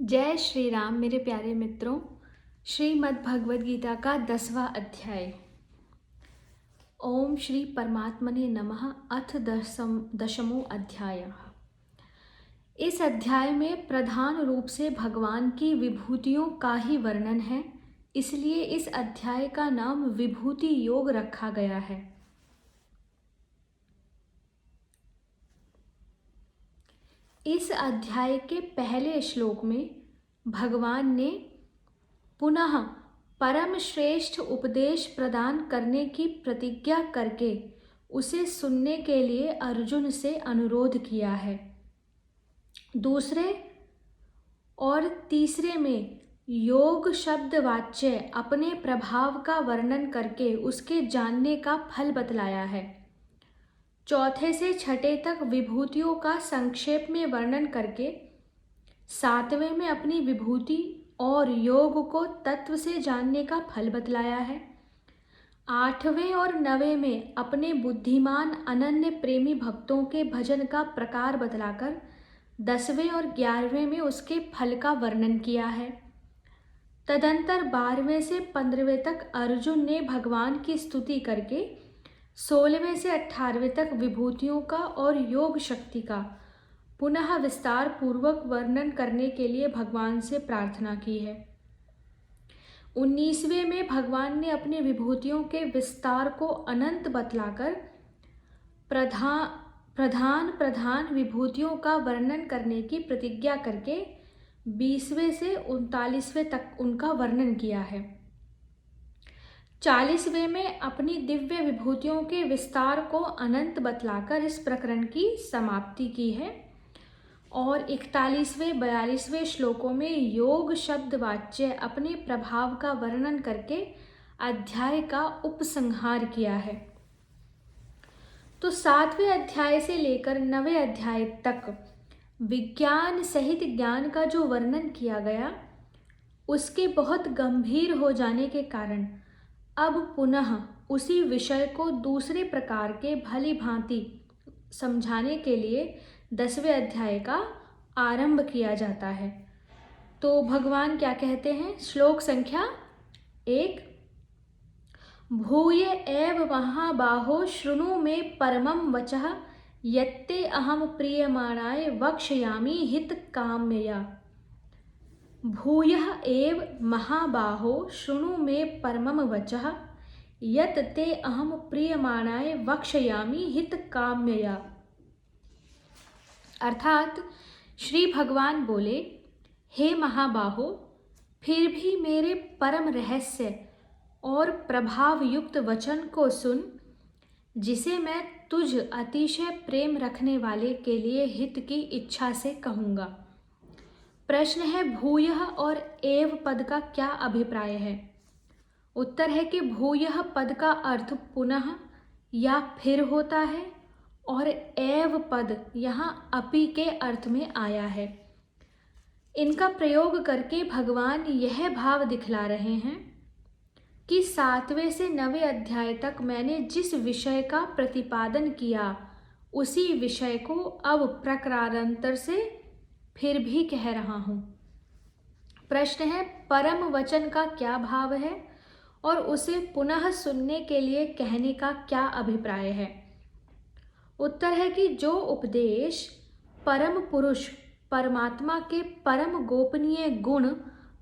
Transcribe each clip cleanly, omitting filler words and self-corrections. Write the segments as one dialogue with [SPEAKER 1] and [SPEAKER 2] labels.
[SPEAKER 1] जय श्री राम मेरे प्यारे मित्रों। श्रीमद् भगवद गीता का 10वां अध्याय। ओम श्री परमात्मने नमः। अथ दशमो अध्याय। इस अध्याय में प्रधान रूप से भगवान की विभूतियों का ही वर्णन है, इसलिए इस अध्याय का नाम विभूति योग रखा गया है। इस अध्याय के पहले श्लोक में भगवान ने पुनः परम श्रेष्ठ उपदेश प्रदान करने की प्रतिज्ञा करके उसे सुनने के लिए अर्जुन से अनुरोध किया है। दूसरे और तीसरे में योग शब्द वाच्य अपने प्रभाव का वर्णन करके उसके जानने का फल बतलाया है। चौथे से छठे तक विभूतियों का संक्षेप में वर्णन करके सातवें में अपनी विभूति और योग को तत्व से जानने का फल बतलाया है। आठवें और नवें में अपने बुद्धिमान अनन्य प्रेमी भक्तों के भजन का प्रकार बतलाकर 10वें और 11वें में उसके फल का वर्णन किया है। तदंतर 12वें से 15वें तक अर्जुन ने भगवान की स्तुति करके 16वें से 18वें तक विभूतियों का और योग शक्ति का पुनः विस्तार पूर्वक वर्णन करने के लिए भगवान से प्रार्थना की है। 19वें में भगवान ने अपनी विभूतियों के विस्तार को अनंत बतलाकर प्रधान विभूतियों का वर्णन करने की प्रतिज्ञा करके 20वें से 39वें तक उनका वर्णन किया है। 40वें में अपनी दिव्य विभूतियों के विस्तार को अनंत बतलाकर इस प्रकरण की समाप्ति की है और 41वें 42वें श्लोकों में योग शब्द वाच्य अपने प्रभाव का वर्णन करके अध्याय का उपसंहार किया है। तो 7वें अध्याय से लेकर 9वें अध्याय तक विज्ञान सहित ज्ञान का जो वर्णन किया गया उसके बहुत गंभीर हो जाने के कारण अब पुनः उसी विषय को दूसरे प्रकार के भली भांति समझाने के लिए 10वें अध्याय का आरंभ किया जाता है। तो भगवान क्या कहते हैं? श्लोक संख्या 1। भूय एव महाबाहो शृणु मे परमं वचः यत्ते अहम प्रीयमाणाय वक्ष्यामि हित काम्यया। भूयः एव महाबाहो शृणु मे परमं वचः यत् ते अहम प्रीयमाणाय वक्ष्यामि हित काम्यया। अर्थात श्री भगवान बोले, हे महाबाहो, फिर भी मेरे परम रहस्य और प्रभाव युक्त वचन को सुन, जिसे मैं तुझ अतिशय प्रेम रखने वाले के लिए हित की इच्छा से कहूँगा। प्रश्न है, भूयः और एव पद का क्या अभिप्राय है? उत्तर है कि भूयः पद का अर्थ पुनः या फिर होता है और एव पद यहाँ अपि के अर्थ में आया है। इनका प्रयोग करके भगवान यह भाव दिखला रहे हैं कि 7वें से 9वें अध्याय तक मैंने जिस विषय का प्रतिपादन किया उसी विषय को अब प्रकारांतर से फिर भी कह रहा हूँ। प्रश्न है, परम वचन का क्या भाव है और उसे पुनः सुनने के लिए कहने का क्या अभिप्राय है? उत्तर है कि जो उपदेश परम पुरुष परमात्मा के परम गोपनीय गुण,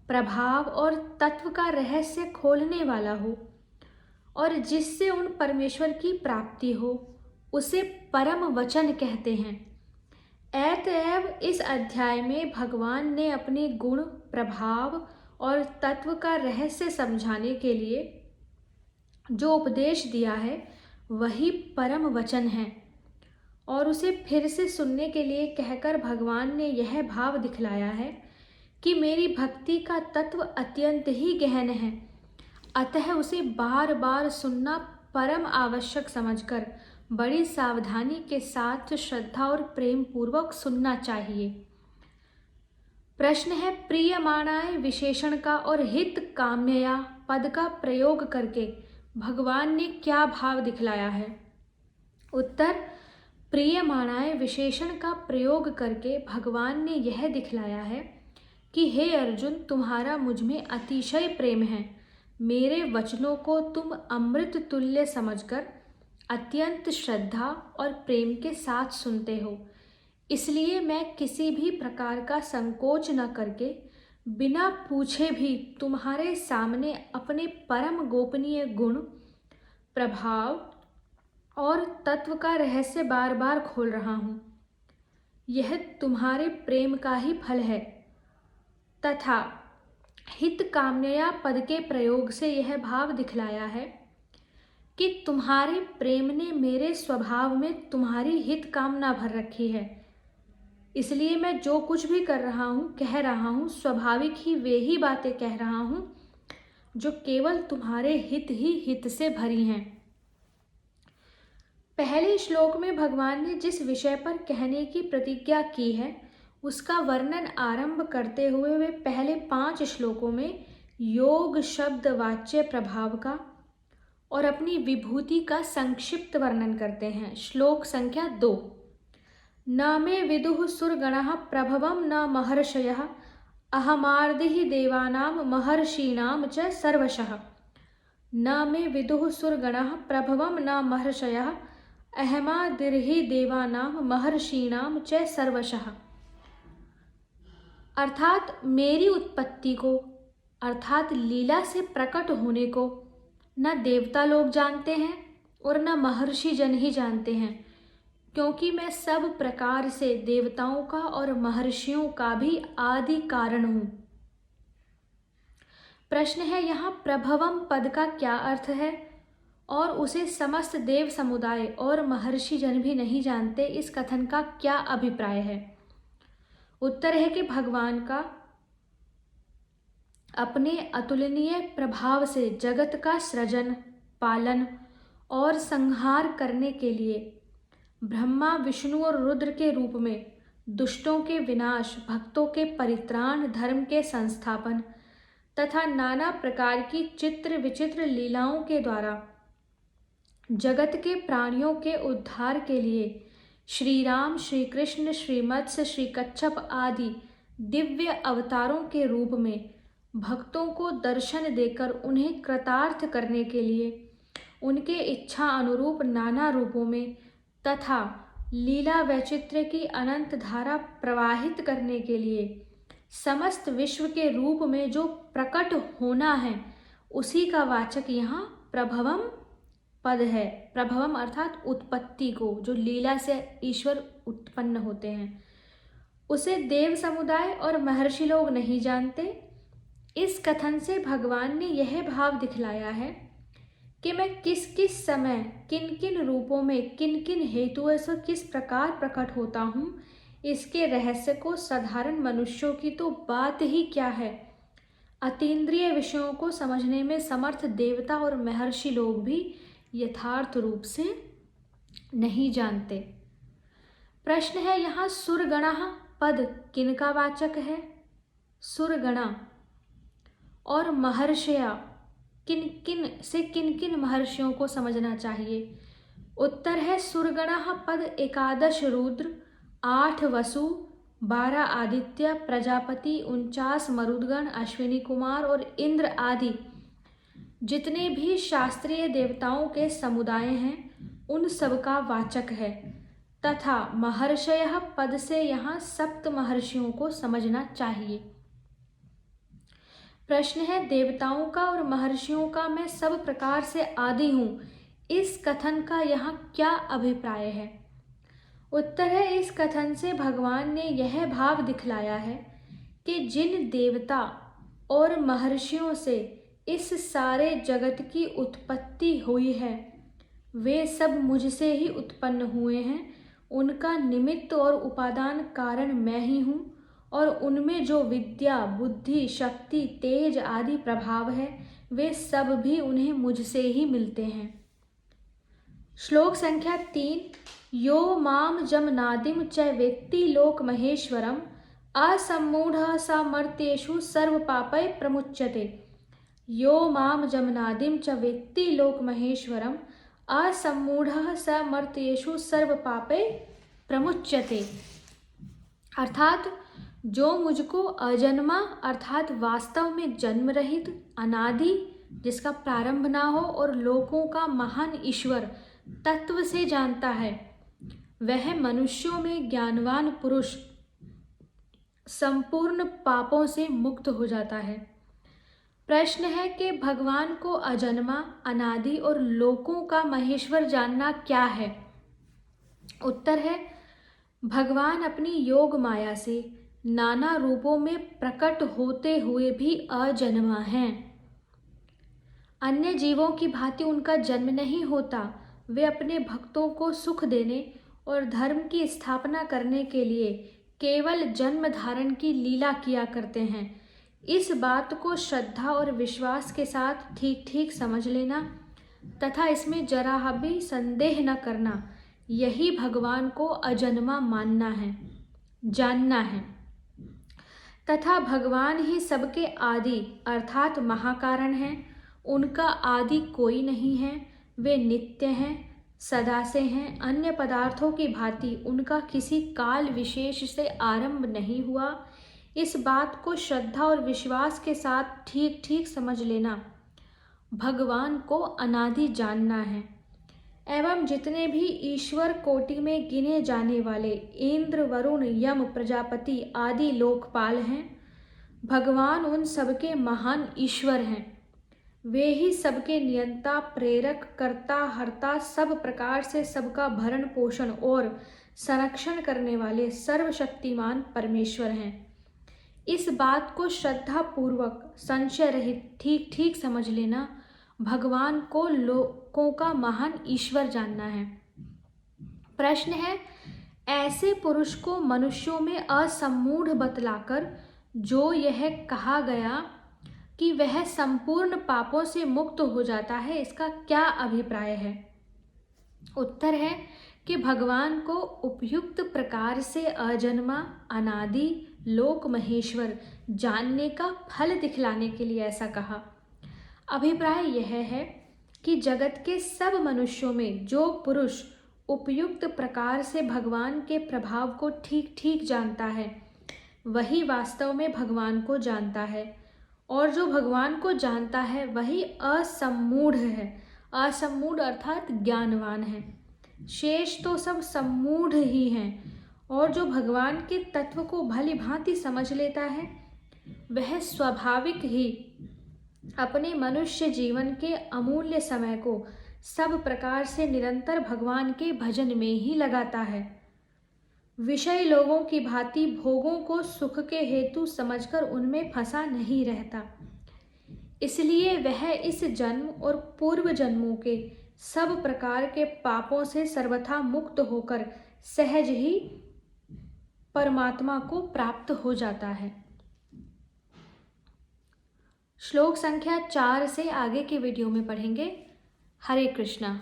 [SPEAKER 1] प्रभाव और तत्व का रहस्य खोलने वाला हो और जिससे उन परमेश्वर की प्राप्ति हो, उसे परम वचन कहते हैं। अतएव इस अध्याय में भगवान ने अपने गुण, प्रभाव और तत्व का रहस्य समझाने के लिए जो उपदेश दिया है वही परम वचन है और उसे फिर से सुनने के लिए कहकर भगवान ने यह भाव दिखलाया है कि मेरी भक्ति का तत्व अत्यंत ही गहन है, अतः उसे बार बार सुनना परम आवश्यक समझकर बड़ी सावधानी के साथ श्रद्धा और प्रेम पूर्वक सुनना चाहिए। प्रश्न है, प्रियमाणाय विशेषण का और हित काम्यया पद का प्रयोग करके भगवान ने क्या भाव दिखलाया है? उत्तर, प्रियमाणाय विशेषण का प्रयोग करके भगवान ने यह दिखलाया है कि हे अर्जुन, तुम्हारा मुझ में अतिशय प्रेम है। मेरे वचनों को तुम अमृत तुल्य समझकर अत्यंत श्रद्धा और प्रेम के साथ सुनते हो। इसलिए मैं किसी भी प्रकार का संकोच न करके बिना पूछे भी तुम्हारे सामने अपने परम गोपनीय गुण, प्रभाव और तत्व का रहस्य बार बार खोल रहा हूँ। यह तुम्हारे प्रेम का ही फल है तथा हित कामया पद के प्रयोग से यह भाव दिखलाया है कि तुम्हारे प्रेम ने मेरे स्वभाव में तुम्हारी हित कामना भर रखी है। इसलिए मैं जो कुछ भी कर रहा हूँ, कह रहा हूँ, स्वाभाविक ही वे ही बातें कह रहा हूँ जो केवल तुम्हारे हित ही हित से भरी हैं। पहले श्लोक में भगवान ने जिस विषय पर कहने की प्रतिज्ञा की है उसका वर्णन आरंभ करते हुए वे पहले 5 श्लोकों में योग शब्द वाच्य प्रभाव का और अपनी विभूति का संक्षिप्त वर्णन करते हैं। श्लोक संख्या 2। न मे विदुः सुरगणः प्रभवं न महर्षयः अहमार्दिः देवानां महर्षीणां च सर्वशः। न मे विदुः सुरगणः प्रभवं न महर्षयः अहमादिर्हि देवानां महर्षीणां च सर्वशः। अर्थात मेरी उत्पत्ति को, अर्थात लीला से प्रकट होने को न देवता लोग जानते हैं और न महर्षि जन ही जानते हैं, क्योंकि मैं सब प्रकार से देवताओं का और महर्षियों का भी आदि कारण हूँ। प्रश्न है यहाँ प्रभवम पद का क्या अर्थ है और उसे समस्त देव समुदाय और महर्षि जन भी नहीं जानते, इस कथन का क्या अभिप्राय है? उत्तर है कि भगवान का अपने अतुलनीय प्रभाव से जगत का सृजन, पालन और संहार करने के लिए ब्रह्मा, विष्णु और रुद्र के रूप में दुष्टों के विनाश, भक्तों के परित्राण, धर्म के संस्थापन तथा नाना प्रकार की चित्र विचित्र लीलाओं के द्वारा जगत के प्राणियों के उद्धार के लिए श्री राम, श्री कृष्ण, श्री मत्स्य, श्री कच्छप आदि दिव्य अवतारों के रूप में भक्तों को दर्शन देकर उन्हें कृतार्थ करने के लिए उनके इच्छा अनुरूप नाना रूपों में तथा लीला वैचित्र्य की अनंत धारा प्रवाहित करने के लिए समस्त विश्व के रूप में जो प्रकट होना है उसी का वाचक यहाँ प्रभवम पद है। प्रभवम अर्थात उत्पत्ति को, जो लीला से ईश्वर उत्पन्न होते हैं, उसे देव समुदाय और महर्षि लोग नहीं जानते। इस कथन से भगवान ने यह भाव दिखलाया है कि मैं किस किस समय, किन किन रूपों में, किन किन हेतुओं से किस प्रकार प्रकट होता हूँ, इसके रहस्य को साधारण मनुष्यों की तो बात ही क्या है, अतीन्द्रिय विषयों को समझने में समर्थ देवता और महर्षि लोग भी यथार्थ रूप से नहीं जानते। प्रश्न है यहाँ सुरगणः पद किनका वाचक है? सुरगणा और महर्षया किन किन महर्षियों को समझना चाहिए? उत्तर है सुरगणः पद 11 रुद्र, 8 वसु, 12 आदित्य, प्रजापति, 49 मरुदगण, अश्विनी कुमार और इंद्र आदि जितने भी शास्त्रीय देवताओं के समुदाय हैं उन सब का वाचक है तथा महर्षयः पद से यहाँ सप्त महर्षियों को समझना चाहिए। प्रश्न है देवताओं का और महर्षियों का मैं सब प्रकार से आदि हूँ, इस कथन का यहाँ क्या अभिप्राय है? उत्तर है इस कथन से भगवान ने यह भाव दिखलाया है कि जिन देवता और महर्षियों से इस सारे जगत की उत्पत्ति हुई है वे सब मुझसे ही उत्पन्न हुए हैं, उनका निमित्त और उपादान कारण मैं ही हूँ और उनमें जो विद्या, बुद्धि, शक्ति, तेज आदि प्रभाव है वे सब भी उन्हें मुझसे ही मिलते हैं। श्लोक संख्या 3। यो माम जमनादिम च वेत्ति लोक महेश्वरम असम्मूढ़ः स मर्त्येषु सर्व पापै प्रमुच्यते। यो माम जमनादिम च वेत्ति लोक महेश्वरम असम्मूढ़ः स मर्त्येषु सर्व पापै प्रमुच्यते। अर्थात जो मुझको अजन्मा अर्थात वास्तव में जन्म रहित, अनादि जिसका प्रारंभ ना हो और लोकों का महान ईश्वर तत्व से जानता है, वह मनुष्यों में ज्ञानवान पुरुष संपूर्ण पापों से मुक्त हो जाता है। प्रश्न है कि भगवान को अजन्मा, अनादि और लोकों का महेश्वर जानना क्या है? उत्तर है, भगवान अपनी योग माया से नाना रूपों में प्रकट होते हुए भी अजन्मा हैं। अन्य जीवों की भांति उनका जन्म नहीं होता। वे अपने भक्तों को सुख देने और धर्म की स्थापना करने के लिए केवल जन्म धारण की लीला किया करते हैं। इस बात को श्रद्धा और विश्वास के साथ ठीक ठीक समझ लेना तथा इसमें जरा भी संदेह न करना, यही भगवान को अजन्मा मानना है, जानना है। तथा भगवान ही सबके आदि अर्थात महाकारण हैं। उनका आदि कोई नहीं है। वे नित्य हैं, सदा से हैं। अन्य पदार्थों की भांति उनका किसी काल विशेष से आरंभ नहीं हुआ। इस बात को श्रद्धा और विश्वास के साथ ठीक ठीक समझ लेना, भगवान को अनादि जानना है। एवं जितने भी ईश्वर कोटि में गिने जाने वाले इंद्र, वरुण, यम, प्रजापति आदि लोकपाल हैं, भगवान उन सबके महान ईश्वर हैं। वे ही सबके नियंता, प्रेरक, कर्ता, हर्ता, सब प्रकार से सबका भरण पोषण और संरक्षण करने वाले सर्वशक्तिमान परमेश्वर हैं। इस बात को श्रद्धा पूर्वक संशय रहित ठीक ठीक समझ लेना, भगवान को लोकों का महान ईश्वर जानना है। प्रश्न है, ऐसे पुरुष को मनुष्यों में असम्मूढ़ बतलाकर जो यह कहा गया कि वह संपूर्ण पापों से मुक्त हो जाता है, इसका क्या अभिप्राय है? उत्तर है कि भगवान को उपयुक्त प्रकार से अजन्मा, अनादि, लोक महेश्वर जानने का फल दिखलाने के लिए ऐसा कहा। अभिप्राय यह है कि जगत के सब मनुष्यों में जो पुरुष उपयुक्त प्रकार से भगवान के प्रभाव को ठीक ठीक जानता है, वही वास्तव में भगवान को जानता है। और जो भगवान को जानता है वही असम्मूढ़ है। असम्मूढ़ अर्थात ज्ञानवान है। शेष तो सब सम्मूढ़ ही हैं। और जो भगवान के तत्व को भली भांति समझ लेता है, वह स्वाभाविक ही अपने मनुष्य जीवन के अमूल्य समय को सब प्रकार से निरंतर भगवान के भजन में ही लगाता है। विषय लोगों की भांति भोगों को सुख के हेतु समझकर उनमें फंसा नहीं रहता। इसलिए वह इस जन्म और पूर्व जन्मों के सब प्रकार के पापों से सर्वथा मुक्त होकर सहज ही परमात्मा को प्राप्त हो जाता है। श्लोक संख्या 4 से आगे के वीडियो में पढ़ेंगे। हरे कृष्णा।